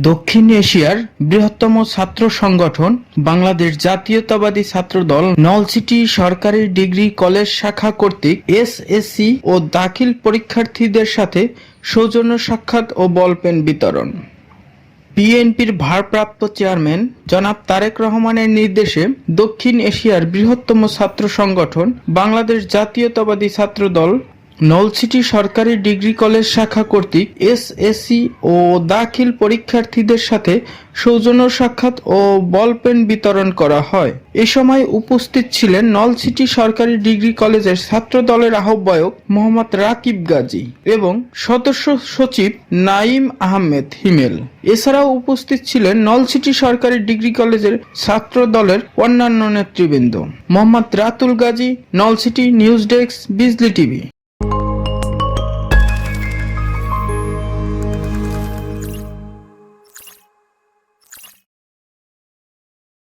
দক্ষিণ এশিয়ার বৃহত্তম ছাত্র সংগঠন বাংলাদেশ জাতীয়তাবাদী ছাত্রদল নলছিটি সরকারি ডিগ্রি কলেজ শাখা কর্তৃক এসএসসি ও দাখিল পরীক্ষার্থীদের সাথে সৌজন্য সাক্ষাৎ ও বলপেন বিতরণ। বিএনপির ভারপ্রাপ্ত চেয়ারম্যান জনাব তারেক রহমানের নির্দেশে দক্ষিণ এশিয়ার বৃহত্তম ছাত্র সংগঠন বাংলাদেশ জাতীয়তাবাদী ছাত্রদল নলছিটি সরকারি ডিগ্রি কলেজ শাখা কর্তৃক এসএসসি ও দাখিল পরীক্ষার্থীদের সাথে সৌজন্য সাক্ষাৎ ও বলপেন বিতরণ করা হয়। এ সময় উপস্থিত ছিলেন নলছিটি সরকারি ডিগ্রি কলেজের ছাত্র দলের আহ্বায়ক মোহাম্মদ রাকিব গাজী এবং সদস্য সচিব নাঈম আহমেদ হিমেল। এছাড়াও উপস্থিত ছিলেন নলছিটি সরকারি ডিগ্রি কলেজের ছাত্র দলের অন্যান্য নেতৃবৃন্দ। মোহাম্মদ রাতুল গাজী, নলছিটি নিউজ ডেস্ক, বিজলি টিভি।